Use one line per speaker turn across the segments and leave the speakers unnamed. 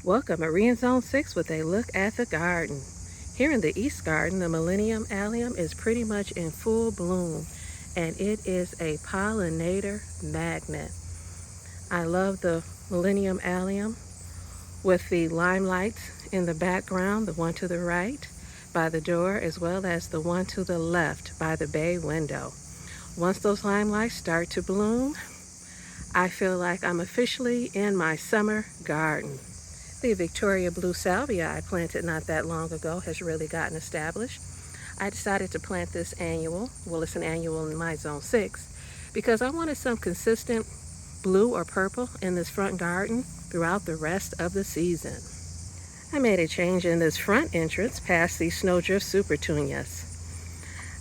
Welcome, Marie in Zone 6 with a look at the garden. Here in the East Garden, the Millennium Allium is pretty much in full bloom, and it is a pollinator magnet. I love the Millennium Allium with the limelights in the background, the one to the right by the door, as well as the one to the left by the bay window. Once those limelights start to bloom, I feel like I'm officially in my summer garden. The Victoria Blue Salvia I planted not that long ago has really gotten established. I decided to plant this annual, well, it's an annual in my zone 6, because I wanted some consistent blue or purple in this front garden throughout the rest of the season. I made a change in this front entrance past the Snowdrift Supertunias.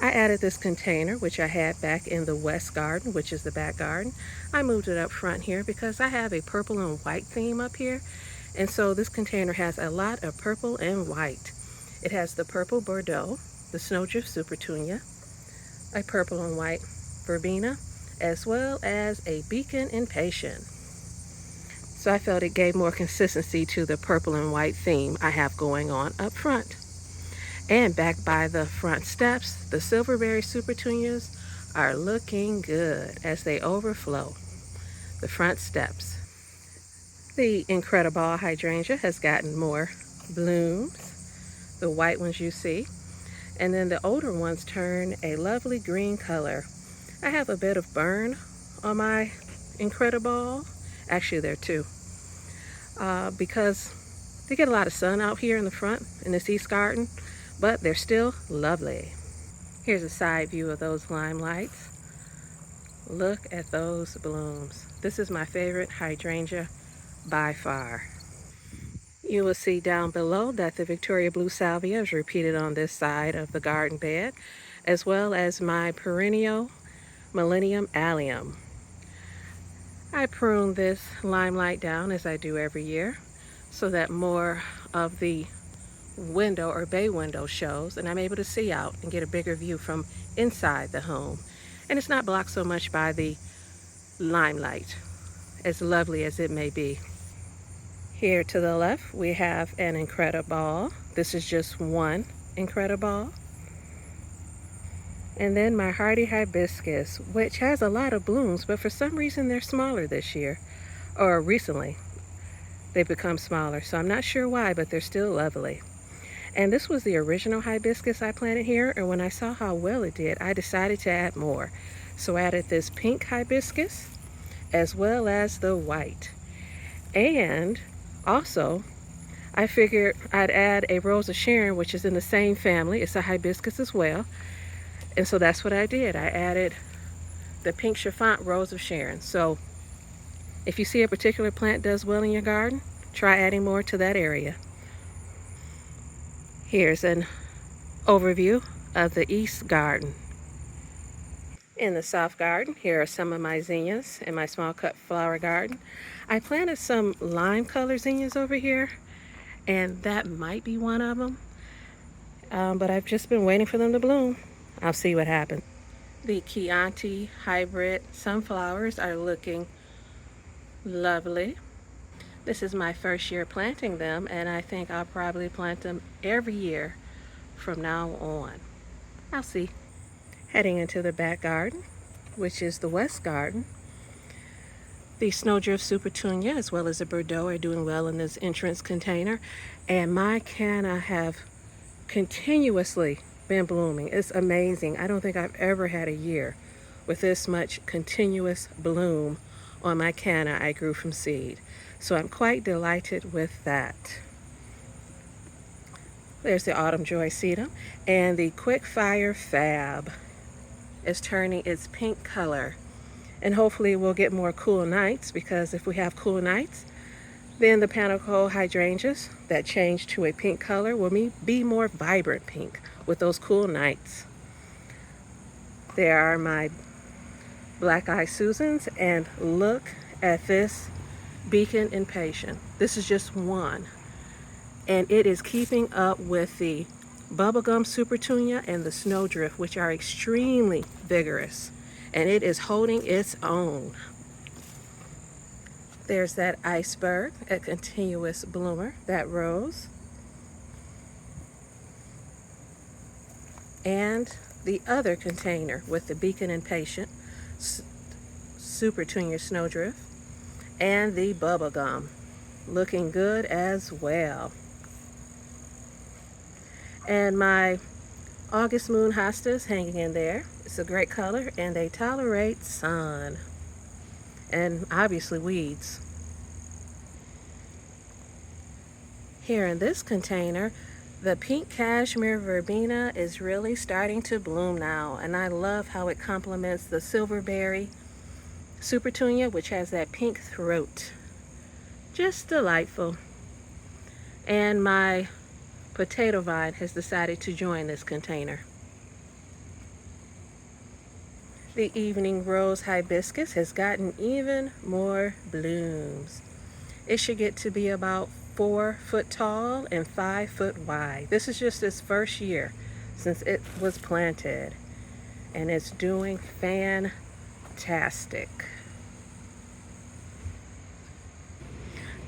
I added this container, which I had back in the west garden, which is the back garden. I moved it up front here because I have a purple and white theme up here. And so this container has a lot of purple and white. It has the purple Bordeaux, the Snowdrift Supertunia, a purple and white verbena, as well as a beacon impatient. So I felt it gave more consistency to the purple and white theme I have going on up front. And back by the front steps, the Silverberry Supertunias are looking good as they overflow the front steps. The Incredible Hydrangea has gotten more blooms, the white ones you see, and then the older ones turn a lovely green color. I have a bit of burn on my Incredible, actually there are two, because they get a lot of sun out here in the front in this East Garden, but they're still lovely. Here's a side view of those limelights. Look at those blooms. This is my favorite hydrangea by far. You will see down below that the Victoria Blue Salvia is repeated on this side of the garden bed, as well as my perennial Millennium Allium. I prune this limelight down as I do every year so that more of the window or bay window shows and I'm able to see out and get a bigger view from inside the home. And it's not blocked so much by the limelight, as lovely as it may be. Here to the left, we have an Incredible. This is just one Incredible. And then my hardy hibiscus, which has a lot of blooms, but for some reason they're smaller this year, or recently. They've become smaller, so I'm not sure why, but they're still lovely. And this was the original hibiscus I planted here, and when I saw how well it did, I decided to add more. So I added this pink hibiscus, as well as the white. And also, I figured I'd add a Rose of Sharon, which is in the same family. It's a hibiscus as well. And so that's what I did. I added the pink chiffon Rose of Sharon. So if you see a particular plant does well in your garden, try adding more to that area. Here's an overview of the East Garden. In the South Garden, here are some of my zinnias in my small cut flower garden. I planted some lime color zinnias over here, and that might be one of them. But I've just been waiting for them to bloom. I'll see what happens. The Chianti hybrid sunflowers are looking lovely. This is my first year planting them, and I think I'll probably plant them every year from now on. I'll see. Heading into the back garden, which is the West Garden. The Snowdrift Supertunia as well as the Bordeaux are doing well in this entrance container, and my canna have continuously been blooming. It's amazing. I don't think I've ever had a year with this much continuous bloom on my canna I grew from seed. So I'm quite delighted with that. There's the Autumn Joy Sedum, and the Quick Fire Fab is turning its pink color. And hopefully we'll get more cool nights, because if we have cool nights, then the panicle hydrangeas that change to a pink color will be more vibrant pink with those cool nights. There are my Black Eye Susans, and look at this beacon impatient. This is just one, and it is keeping up with the bubblegum supertunia and the snowdrift, which are extremely vigorous, and it is holding its own. There's that iceberg, a continuous bloomer, that rose. And the other container with the beacon impatient, super tunia snowdrift, and the bubblegum, looking good as well. And my August moon hostas hanging in there. It's a great color and they tolerate sun and obviously weeds. Here in this container, the pink cashmere verbena is really starting to bloom now, and I love how it complements the silverberry super tunia, which has that pink throat. Just delightful. And my potato vine has decided to join this container. The evening rose hibiscus has gotten even more blooms. It should get to be about 4 foot tall and 5 foot wide. This is just its first year since it was planted, and it's doing fantastic.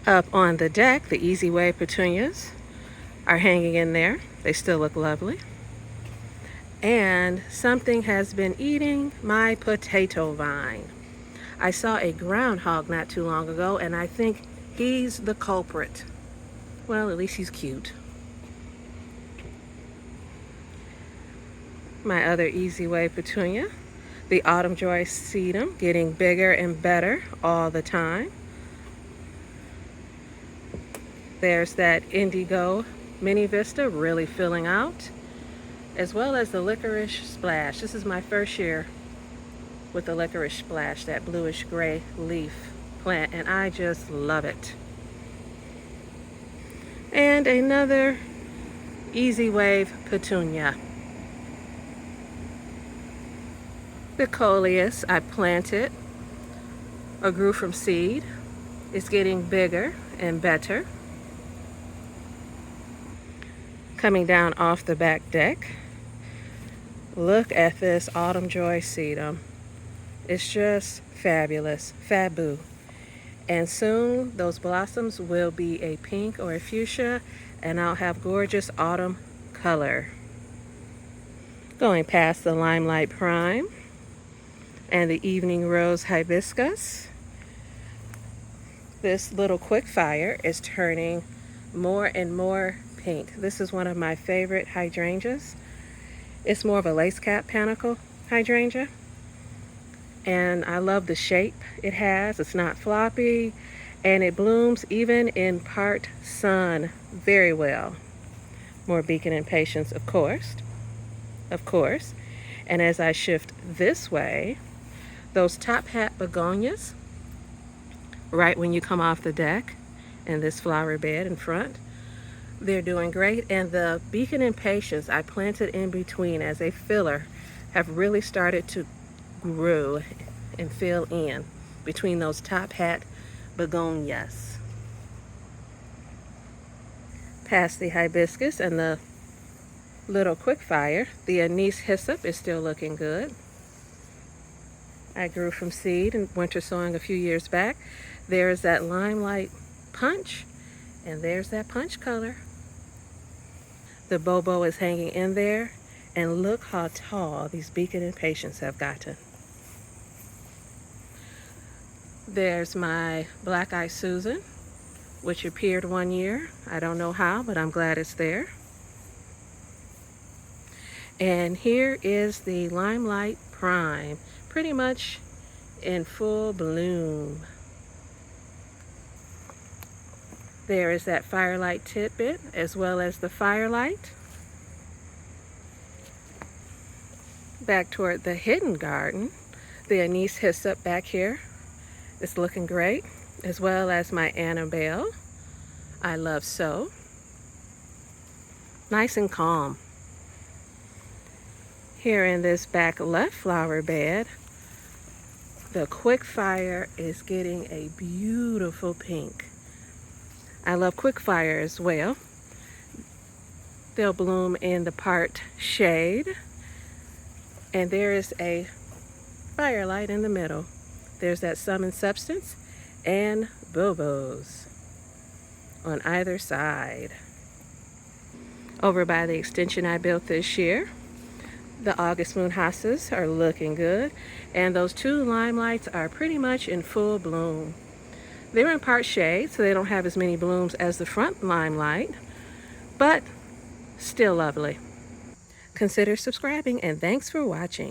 Up on the deck, the Easy Way petunias are hanging in there. They still look lovely. And something has been eating my potato vine. I saw a groundhog not too long ago, and I think he's the culprit. Well, at least he's cute. My other Easy Way petunia, the Autumn Joy sedum, getting bigger and better all the time. There's that Indigo Mini Vista really filling out, as well as the Licorice Splash. This is my first year with the Licorice Splash, that bluish gray leaf plant, and I just love it. And another Easy Wave petunia. The Coleus I planted or grew from seed is getting bigger and better. Coming down off the back deck, look at this Autumn Joy sedum. It's just fabulous, fabu. And soon those blossoms will be a pink or a fuchsia, and I'll have gorgeous autumn color. Going past the Limelight Prime and the Evening Rose hibiscus, this little quickfire is turning more and more pink. This is one of my favorite hydrangeas. It's more of a lace cap panicle hydrangea, and I love the shape it has. It's not floppy, and it blooms even in part sun very well. More beacon impatiens, of course. And as I shift this way, those top hat begonias, right when you come off the deck, and this flower bed in front, they're doing great. And the beacon impatiens I planted in between as a filler have really started to grow and fill in between those top hat begonias. Past the hibiscus and the little quickfire, the anise hyssop is still looking good. I grew from seed and winter sowing a few years back. There's that Limelight punch, and there's that punch color. The bobo is hanging in there, and look how tall these beacon impatiens have gotten. There's my Black Eye Susan, which appeared one year. I don't know how, but I'm glad it's there. And here is the Limelight Prime, pretty much in full bloom. There is that Firelight Tidbit, as well as the Firelight. Back toward the hidden garden, the anise hyssop back here is looking great, as well as my Annabelle. I love so. Nice and calm. Here in this back left flower bed, the quickfire is getting a beautiful pink. I love quickfire as well. They'll bloom in the part shade. And there is a firelight in the middle. There's that Summon Substance and bobos on either side. Over by the extension I built this year, the August moon hostas are looking good, and those two limelights are pretty much in full bloom. They're in part shade, so they don't have as many blooms as the front limelight, but still lovely. Consider subscribing, and thanks for watching.